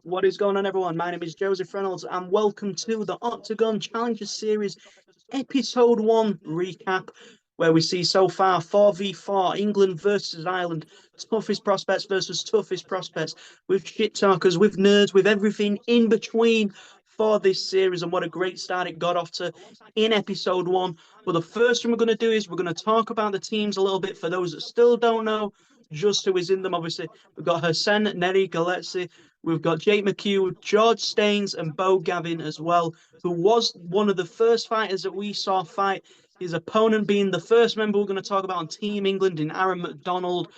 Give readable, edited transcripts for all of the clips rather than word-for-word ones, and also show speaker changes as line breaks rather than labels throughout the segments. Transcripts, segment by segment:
What is going on, everyone? My name is Joseph Reynolds, and welcome to the Octagon Challenger Series Episode 1 recap, where we see so far 4v4 England versus Ireland, toughest prospects versus toughest prospects, with shit talkers, with nerds, with everything in between for this series. And what a great start it got off to in Episode 1. But the first thing we're going to do is we're going to talk about the teams a little bit for those that still don't know just who is in them. Obviously, we've got Hassan, Neri, Galetsi. We've got Jake McHugh, George Staines, and Bo Gavin as well, who was one of the first fighters that we saw fight. His opponent being the first member we're going to talk about on Team England in Aaron McDonald.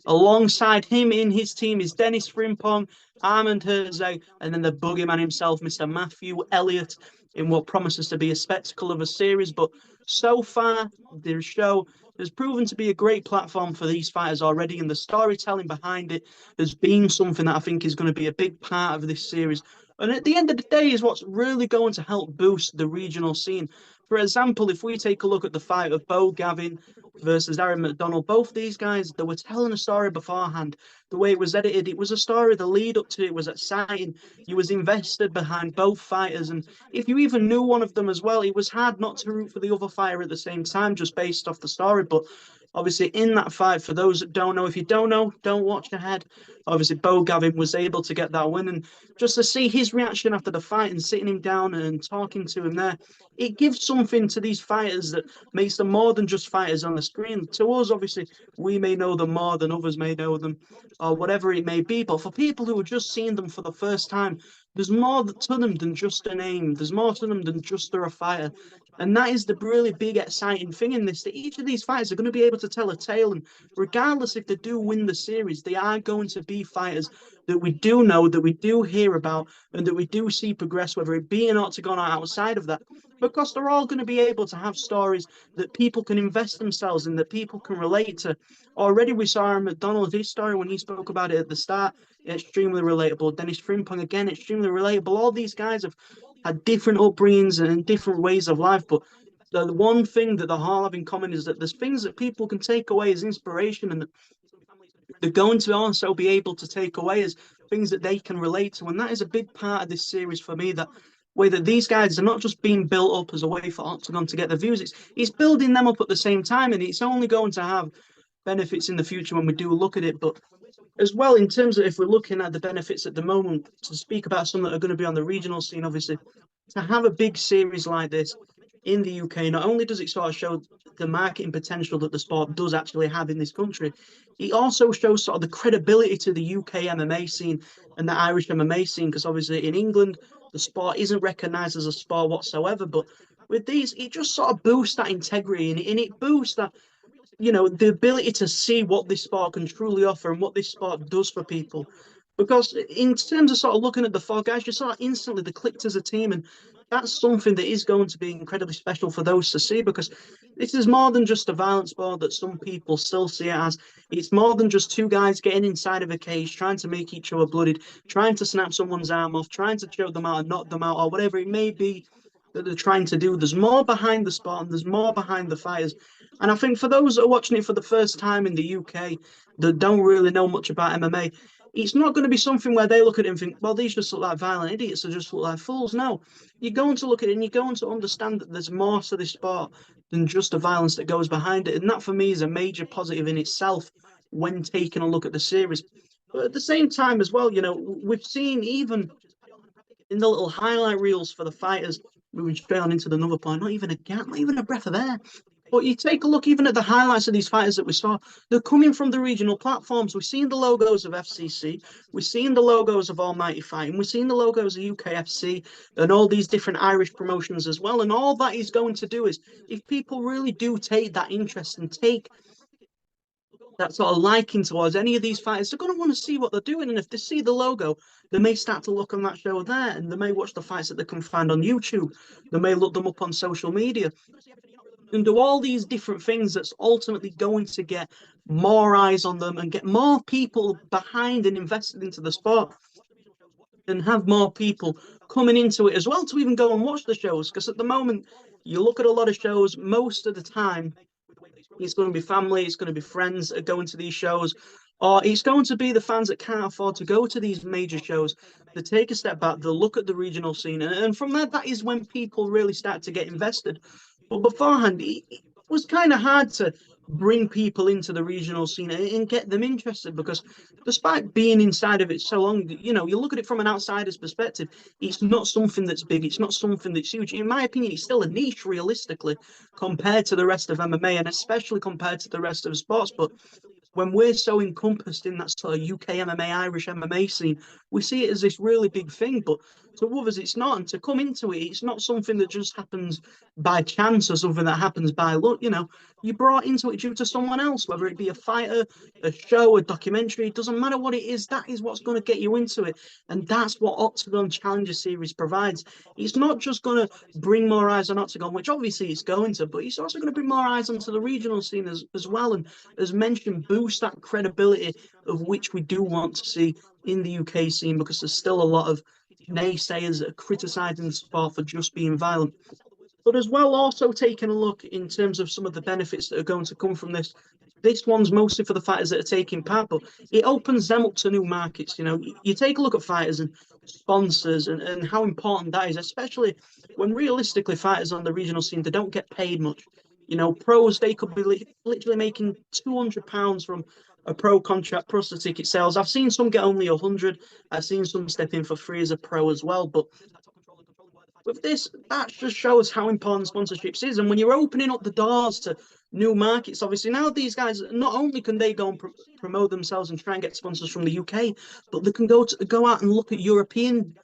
Alongside him in his team is Dennis Frimpong, Armand Herzeg, and then the boogeyman himself, Mr. Matthew Elliott, in what promises to be a spectacle of a series. But so far, the show has proven to be a great platform for these fighters already, and the storytelling behind it has been something that I think is going to be a big part of this series. And at the end of the day is what's really going to help boost the regional scene. For example, if we take a look at the fight of Bo Gavin versus Aaron McDonald, both these guys, they were telling a story beforehand. The way it was edited, it was a story. The lead up to it was exciting. You was invested behind both fighters. And if you even knew one of them as well, it was hard not to root for the other fighter at the same time, just based off the story. But obviously, in that fight, for those that don't know, if you don't know, don't watch ahead. Obviously, Bo Gavin was able to get that win. And just to see his reaction after the fight and sitting him down and talking to him there, it gives something to these fighters that makes them more than just fighters on the screen. To us, obviously, we may know them more than others may know them, or whatever it may be. But for people who are just seeing them for the first time, there's more to them than just a name. There's more to them than just they're a fighter. And that is the really big, exciting thing in this, that each of these fighters are going to be able to tell a tale. And regardless if they do win the series, they are going to be fighters that we do know, that we do hear about, and that we do see progress, whether it be an Octagon or outside of that, because they're all going to be able to have stories that people can invest themselves in, that people can relate to. Already we saw Aaron McDonald, his story when he spoke about it at the start, extremely relatable. Dennis Frimpong, again, extremely relatable. All these guys have had different upbringings and different ways of life, but the one thing that they all have in common is that there's things that people can take away as inspiration, and they're going to also be able to take away as things that they can relate to. And that is a big part of this series for me, that way that these guys are not just being built up as a way for Octagon to get the views. It's building them up at the same time, and it's only going to have benefits in the future when we do look at it. But as well, in terms of if we're looking at the benefits at the moment, to speak about some that are going to be on the regional scene, obviously, to have a big series like this in the UK, not only does it sort of show the marketing potential that the sport does actually have in this country, it also shows sort of the credibility to the UK MMA scene and the Irish MMA scene, because obviously in England, the sport isn't recognised as a sport whatsoever. But with these, it just sort of boosts that integrity, and it boosts that, the ability to see what this sport can truly offer and what this sport does for people. Because in terms of sort of looking at the four guys, you saw instantly they clicked as a team, and that's something that is going to be incredibly special for those to see, because this is more than just a violent sport that some people still see it as. It's more than just two guys getting inside of a cage, trying to make each other bloodied, trying to snap someone's arm off, trying to choke them out and knock them out, or whatever it may be that they're trying to do. There's more behind the sport, and there's more behind the fighters. And I think for those that are watching it for the first time in the UK that don't really know much about MMA, it's not going to be something where they look at it and think, well, these just look like violent idiots or just look like fools. No, you're going to look at it and you're going to understand that there's more to this sport than just the violence that goes behind it. And that, for me, is a major positive in itself when taking a look at the series. But at the same time as well, we've seen even in the little highlight reels for the fighters, moving straight on into another point, not even a gap, not even a breath of air. But you take a look even at the highlights of these fighters that we saw, they're coming from the regional platforms. We've seen the logos of FCC, we've seen the logos of Almighty Fighting, we've seen the logos of UKFC and all these different Irish promotions as well. And all that is going to do is, if people really do take that interest and take that sort of liking towards any of these fighters, they're going to want to see what they're doing. And if they see the logo, they may start to look on that show there, and they may watch the fights that they can find on YouTube. They may look them up on social media and do all these different things that's ultimately going to get more eyes on them and get more people behind and invested into the sport, and have more people coming into it as well to even go and watch the shows. Because at the moment, you look at a lot of shows, most of the time, it's going to be family, it's going to be friends that are going to these shows, or it's going to be the fans that can't afford to go to these major shows. They take a step back, they look at the regional scene, and from there, that is when people really start to get invested. But beforehand, it was kind of hard to bring people into the regional scene and get them interested because despite being inside of it so long, you look at it from an outsider's perspective, it's not something that's big, it's not something that's huge. In my opinion, it's still a niche realistically compared to the rest of MMA and especially compared to the rest of sports. But when we're so encompassed in that sort of UK MMA, Irish MMA scene, we see it as this really big thing. But to others, it's not. And to come into it, it's not something that just happens by chance or something that happens by luck. You brought into it due to someone else, whether it be a fighter, a show, a documentary. It doesn't matter what it is. That is what's going to get you into it. And that's what Oktagon Challenger Series provides. It's not just going to bring more eyes on Oktagon, which obviously it's going to, but it's also going to bring more eyes onto the regional scene as well. And as mentioned, boost that credibility of which we do want to see in the UK scene because there's still a lot of naysayers that are criticising the sport for just being violent. But as well, also taking a look in terms of some of the benefits that are going to come from this. This one's mostly for the fighters that are taking part, but it opens them up to new markets. You take a look at fighters and sponsors and how important that is, especially when realistically fighters on the regional scene, they don't get paid much. Pros, they could be literally making £200 from a pro contract plus the ticket sales. I've seen some get only 100. I've seen some step in for free as a pro as well. But with this, that just shows how important sponsorships is. And when you're opening up the doors to new markets, obviously now these guys, not only can they go and promote themselves and try and get sponsors from the UK, but they can go out and look at European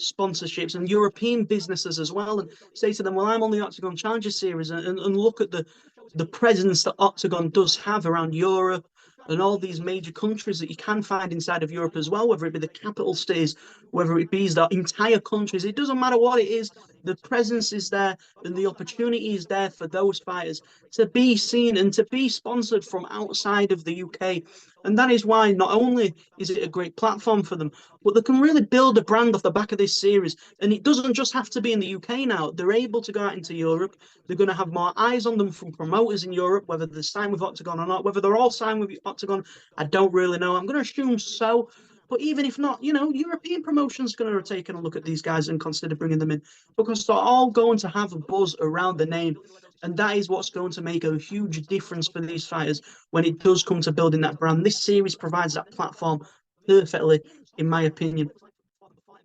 sponsorships and European businesses as well and say to them, well, I'm on the Octagon Challenger Series and look at the presence that Octagon does have around Europe and all these major countries that you can find inside of Europe as well, whether it be the capital cities, whether it be the entire countries. It doesn't matter what it is, the presence is there and the opportunity is there for those fighters to be seen and to be sponsored from outside of the UK. And that is why not only is it a great platform for them, but they can really build a brand off the back of this series. And it doesn't just have to be in the UK now. They're able to go out into Europe. They're going to have more eyes on them from promoters in Europe, whether they're signed with Octagon or not. Whether they're all signed with Octagon, I don't really know. I'm going to assume so. But even if not, European promotions are going to take a look at these guys and consider bringing them in because they're all going to have a buzz around the name. And that is what's going to make a huge difference for these fighters when it does come to building that brand. This series provides that platform perfectly, in my opinion.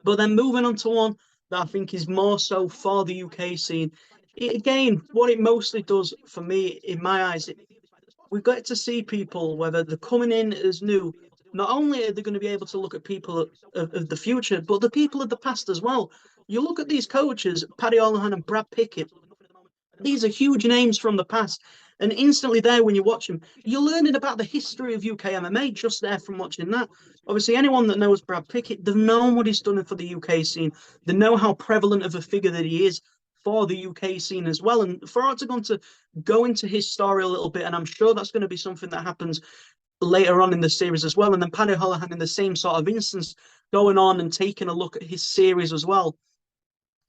But then moving on to one that I think is more so for the UK scene. Again, what it mostly does for me, in my eyes, we've got to see people, whether they're coming in as new, not only are they going to be able to look at people of the future, but the people of the past as well. You look at these coaches, Paddy Holohan and Brad Pickett, these are huge names from the past. And instantly there, when you watch them, you're learning about the history of UK MMA just there from watching that. Obviously, anyone that knows Brad Pickett, they've known what he's done for the UK scene. They know how prevalent of a figure that he is for the UK scene as well. And for Octagon to go into his story a little bit, and I'm sure that's going to be something that happens later on in the series as well. And then Paddy Holohan in the same sort of instance, going on and taking a look at his series as well.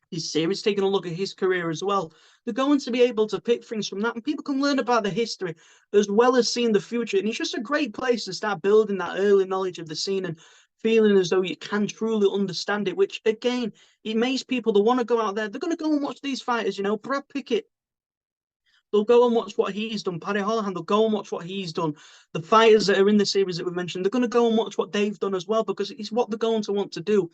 His series, taking a look at his career as well. They're going to be able to pick things from that, and people can learn about the history as well as seeing the future. And it's just a great place to start building that early knowledge of the scene and feeling as though you can truly understand it, which again, it makes people that want to go out there, they're going to go and watch these fighters. Brad Pickett, they'll go and watch what he's done. Paddy Holohan, they'll go and watch what he's done. The fighters that are in the series that we mentioned, they're going to go and watch what they've done as well because it's what they're going to want to do.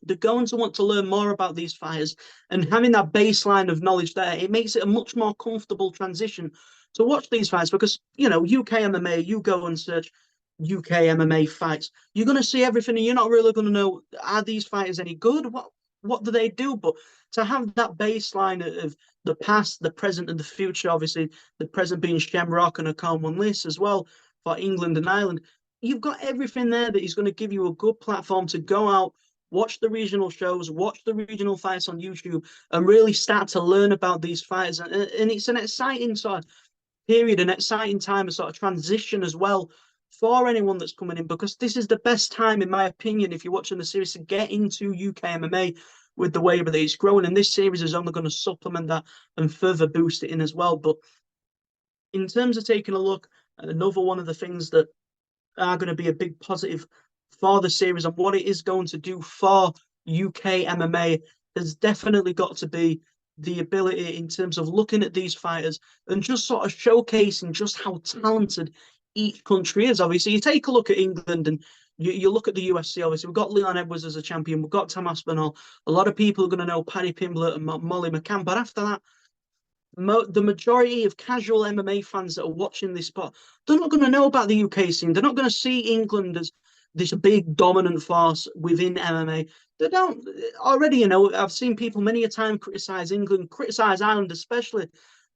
They're going to want to learn more about these fighters, and having that baseline of knowledge there, it makes it a much more comfortable transition to watch these fights because, UK MMA, you go and search UK MMA fights, you're going to see everything and you're not really going to know, are these fighters any good? What do they do? But to have that baseline of the past, the present, and the future, obviously the present being Shamrock and Akon Wanlis as well for England and Ireland, you've got everything there that is going to give you a good platform to go out, watch the regional shows, watch the regional fights on YouTube, and really start to learn about these fighters. And it's an exciting sort of period, an exciting time, a sort of transition as well for anyone that's coming in, because this is the best time, in my opinion, if you're watching the series, to get into UK MMA with the way that it's growing. And this series is only going to supplement that and further boost it in as well. But in terms of taking a look at another one of the things that are going to be a big positive for the series, and what it is going to do for UK MMA has definitely got to be the ability in terms of looking at these fighters and just sort of showcasing just how talented each country is. Obviously, you take a look at England and you look at the UFC. Obviously, we've got Leon Edwards as a champion. We've got Tom Aspinall. A lot of people are going to know Paddy Pimblett and Molly McCann. But after that, the majority of casual MMA fans that are watching this sport, they're not going to know about the UK scene. They're not going to see England as this big dominant force within MMA. They don't already. I've seen people many a time criticize England, criticize Ireland, especially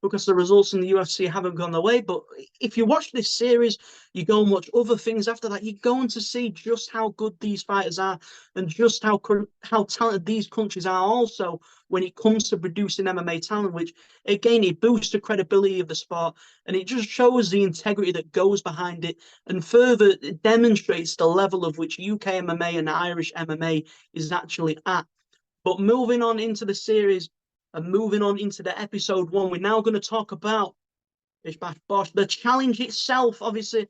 because the results in the UFC haven't gone their way. But if you watch this series, you go and watch other things after that, you're going to see just how good these fighters are and just how talented these countries are also when it comes to producing MMA talent, which again, it boosts the credibility of the sport and it just shows the integrity that goes behind it and further it demonstrates the level of which UK MMA and Irish MMA is actually at. But moving on into the series and moving on into the episode one, we're now going to talk about Bish Bash Bosh, the challenge itself. Obviously,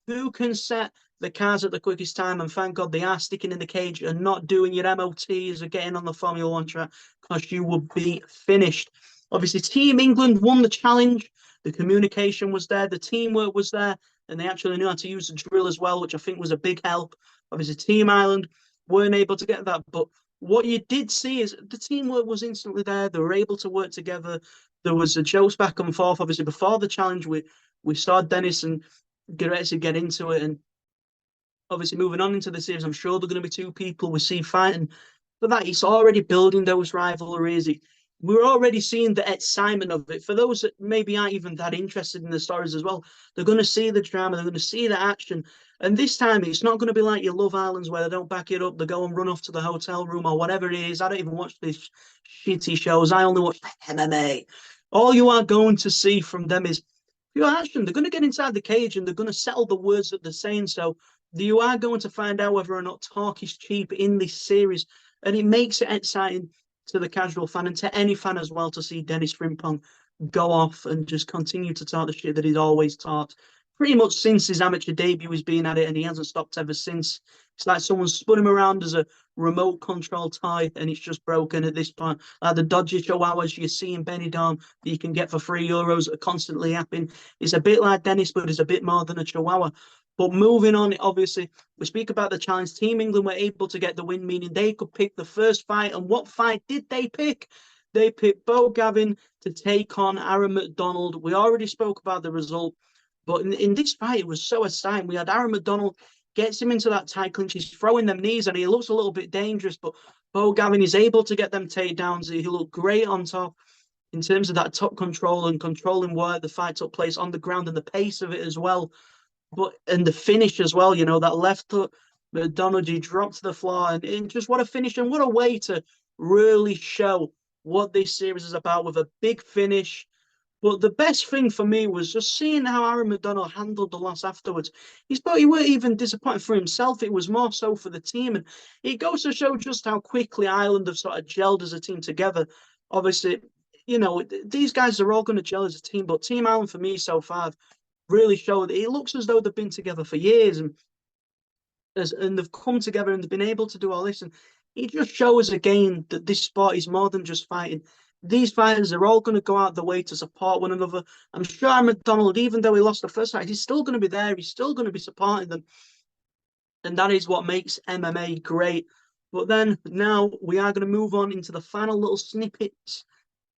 who can set the cars at the quickest time? And thank God they are sticking in the cage and not doing your MOTs or getting on the Formula One track because you will be finished. Obviously, Team England won the challenge. The communication was there, the teamwork was there, and they actually knew how to use the drill as well, which I think was a big help. Obviously, Team Ireland weren't able to get that, but what you did see is the teamwork was instantly there. They were able to work together. There was a jokes back and forth. Obviously, before the challenge, we saw Dennis and get ready to get into it. And obviously, moving on into the series, I'm sure there are going to be two people we see fighting. But that it's already building those rivalries. We're already seeing the excitement of it. For those that maybe aren't even that interested in the stories as well, they're going to see the drama, they're going to see the action. And this time, it's not going to be like your Love Islands where they don't back it up. They go and run off to the hotel room or whatever it is. I don't even watch these shitty shows. I only watch MMA. All you are going to see from them is pure action. They're going to get inside the cage and they're going to settle the words that they're saying. So you are going to find out whether or not talk is cheap in this series. And it makes it exciting to the casual fan and to any fan as well to see Dennis Frimpong go off and just continue to talk the shit that he's always taught. Pretty much since his amateur debut, he's been at it and he hasn't stopped ever since. It's like someone spun him around as a remote control toy and it's just broken at this point. Like the dodgy chihuahuas you see in Benidorm that you can get for €3 are constantly happening. It's a bit like Dennis, but it's a bit more than a chihuahua. But moving on, obviously, we speak about the challenge. Team England were able to get the win, meaning they could pick the first fight. And what fight did they pick? They picked Bo Gavin to take on Aaron McDonald. We already spoke about the result. But in this fight, it was so exciting. We had Aaron McDonald gets him into that tight clinch. He's throwing them knees and he looks a little bit dangerous. But Bo Gavin is able to get them takedowns. He looked great on top in terms of that top control and controlling where the fight took place on the ground and the pace of it as well. But and the finish as well, that left hook, McDonald, he dropped to the floor, and just what a finish and what a way to really show what this series is about with a big finish. But the best thing for me was just seeing how Aaron McDonald handled the loss afterwards. He weren't even disappointed for himself. It was more so for the team. And it goes to show just how quickly Ireland have sort of gelled as a team together. Obviously, these guys are all going to gel as a team. But Team Ireland, for me, so far, really showed it looks as though they've been together for years and they've come together and they've been able to do all this. And it just shows again that this sport is more than just fighting. These fighters are all going to go out the way to support one another. I'm sure McDonald, even though he lost the first fight, he's still going to be there. He's still going to be supporting them. And that is what makes MMA great. But then now we are going to move on into the final little snippets.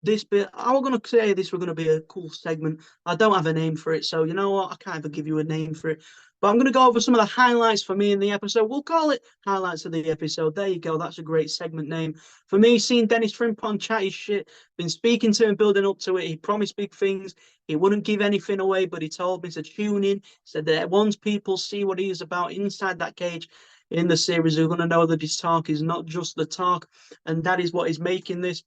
This bit, I was going to say this was going to be a cool segment. I don't have a name for it, so you know what? I can't even give you a name for it. But I'm going to go over some of the highlights for me in the episode. We'll call it highlights of the episode. There you go. That's a great segment name. For me, seeing Dennis Frimpong chat his shit, been speaking to him, building up to it. He promised big things. He wouldn't give anything away, but he told me to tune in. Said that once people see what he is about inside that cage in the series, they're going to know that his talk is not just the talk. And that is what is making this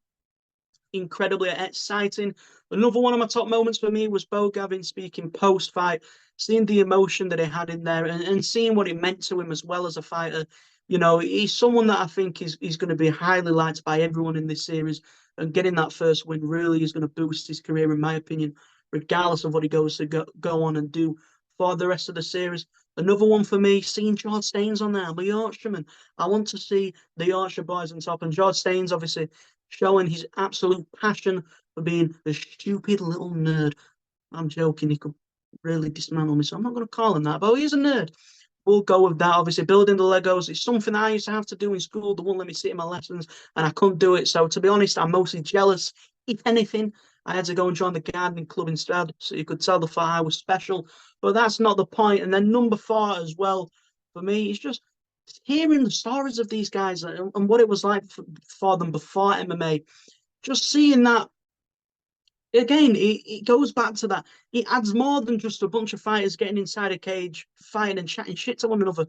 incredibly exciting. Another one of my top moments for me was Bo Gavin speaking post-fight, seeing the emotion that he had in there and seeing what it meant to him as well as a fighter. He's someone that I think is going to be highly liked by everyone in this series, and getting that first win really is going to boost his career, in my opinion, regardless of what he goes to go on and do for the rest of the series. Another one for me, seeing George Staines on there. I'm a Yorkshireman. I want to see the Yorkshire boys on top. And George Staines, obviously, showing his absolute passion for being a stupid little nerd. I'm joking. He could really dismantle me, so I'm not going to call him that. But he's a nerd. We'll go with that. Obviously, building the Legos. It's something I used to have to do in school. They wouldn't let me sit in my lessons, and I couldn't do it. So, to be honest, I'm mostly jealous. If anything, I had to go and join the gardening club instead, so you could tell the fire I was special. But that's not the point. And then number four as well for me is just hearing the stories of these guys and what it was like for them before MMA. Just seeing that again, it goes back to that. It adds more than just a bunch of fighters getting inside a cage, fighting and chatting shit to one another.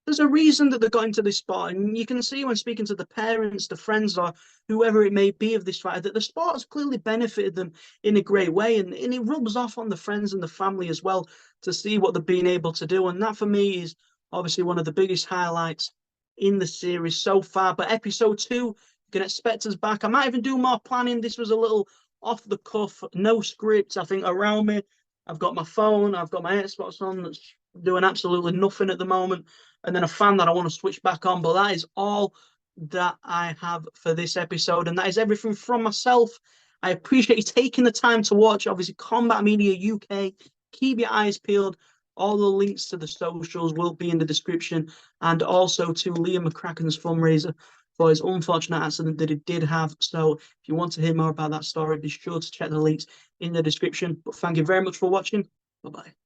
There's a reason that they got into this sport, and you can see when speaking to the parents, the friends, or whoever it may be of this fighter, that the sport has clearly benefited them in a great way, and it rubs off on the friends and the family as well to see what they've been able to do. And that for me is obviously one of the biggest highlights in the series so far. But episode two, you can expect us back. I might even do more planning. This was a little off the cuff, no script. I think around me, I've got my phone, I've got my Xbox on that's doing absolutely nothing at the moment, and then a fan that I want to switch back on. But that is all that I have for this episode, and that is everything from myself. I appreciate you taking the time to watch. Obviously, Combat Media UK. Keep your eyes peeled. All the links to the socials will be in the description, and also to Liam McCracken's fundraiser for his unfortunate accident that he did have. So if you want to hear more about that story, be sure to check the links in the description. But thank you very much for watching. Bye-bye.